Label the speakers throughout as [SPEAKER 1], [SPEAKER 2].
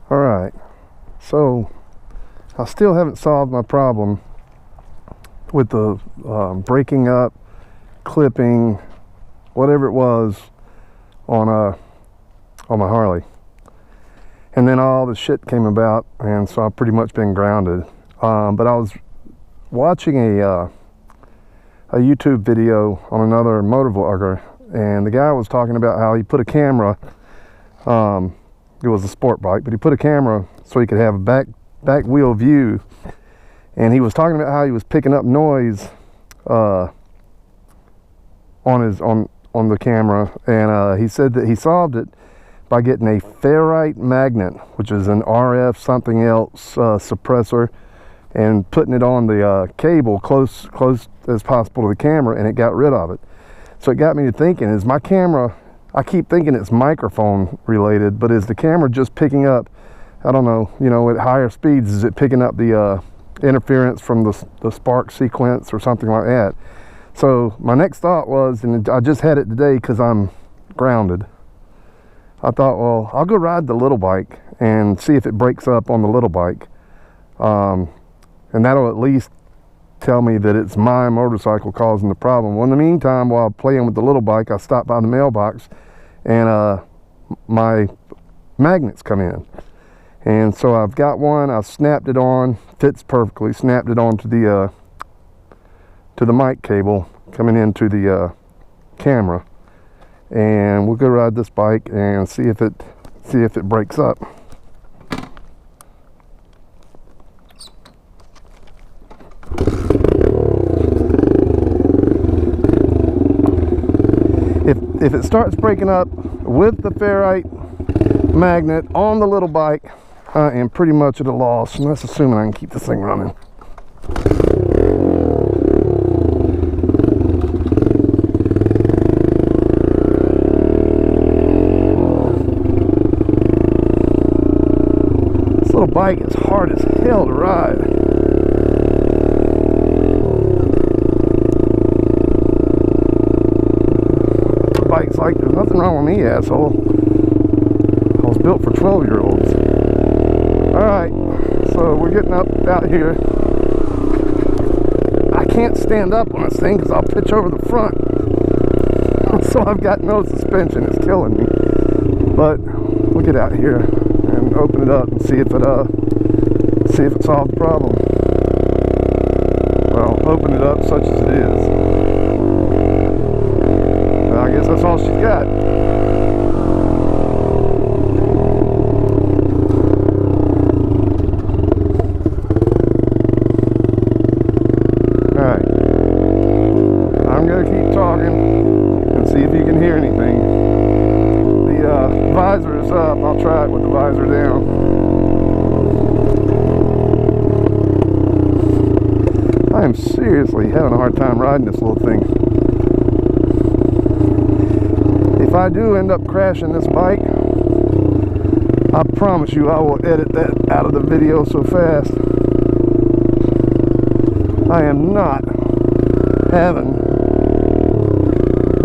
[SPEAKER 1] Alright, so I still haven't solved my problem with the breaking up, clipping, whatever it was on my Harley. And then all the shit came about, and so I've pretty much been grounded. But I was watching a YouTube video on another motor vlogger, and the guy was talking about how he put a camera, it was a sport bike, but he put a camera so he could have a back wheel view, and he was talking about how he was picking up noise on the camera, and he said that he solved it by getting a ferrite magnet, which is an RF something else suppressor, and putting it on the cable close as possible to the camera, and it got rid of it. So it got me to thinking, is my camera, I keep thinking it's microphone related, but is the camera just picking up, I don't know, you know, at higher speeds, is it picking up the interference from the spark sequence or something like that? So my next thought was, and I just had it today because I'm grounded, I thought, well, I'll go ride the little bike and see if it breaks up on the little bike, and that'll at least tell me that it's my motorcycle causing the problem. Well, in the meantime, while playing with the little bike, I stopped by the mailbox, and my magnets come in, and so I've got one. I snapped it on, fits perfectly. Snapped it on to the mic cable coming into the camera, and we'll go ride this bike and see if it breaks up. If it starts breaking up with the ferrite magnet on the little bike, I am pretty much at a loss, and that's assuming I can keep this thing running. This little bike is hard as hell to ride. Bike's like, there's nothing wrong with me, asshole. I was built for 12-year-olds. Alright, so we're getting up out here. I can't stand up on this thing because I'll pitch over the front. So I've got no suspension, it's killing me. But we'll get out here and open it up and see if it solved the problem. Well, open it up such as it is. I guess that's all she's got. Alright. I'm going to keep talking and see if you can hear anything. The visor is up. I'll try it with the visor down. I am seriously having a hard time riding this little thing. If I do end up crashing this bike, I promise you I will edit that out of the video so fast. I am not having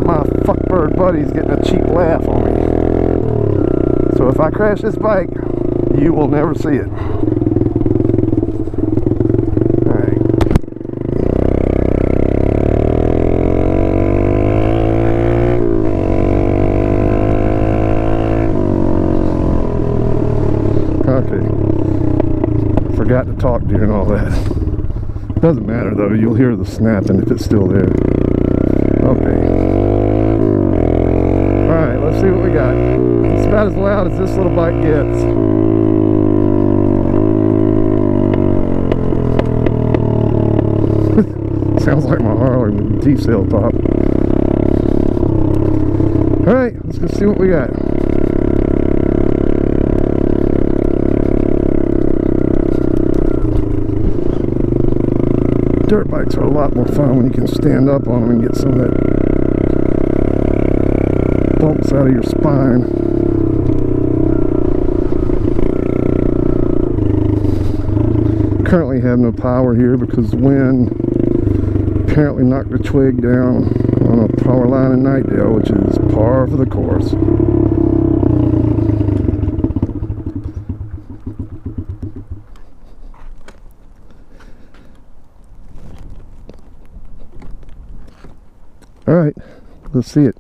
[SPEAKER 1] my fuckbird buddies getting a cheap laugh on me. So if I crash this bike, you will never see it. Okay, forgot to talk during all that. Doesn't matter though, you'll hear the snapping if it's still there. Okay. Alright, let's see what we got. It's about as loud as this little bike gets. Sounds like my Harley with the T-cell top. Alright, let's go see what we got. Dirt bikes are a lot more fun when you can stand up on them and get some of that bumps out of your spine. Currently have no power here because the wind apparently knocked a twig down on a power line in Nightdale, which is par for the course. All right, let's see it.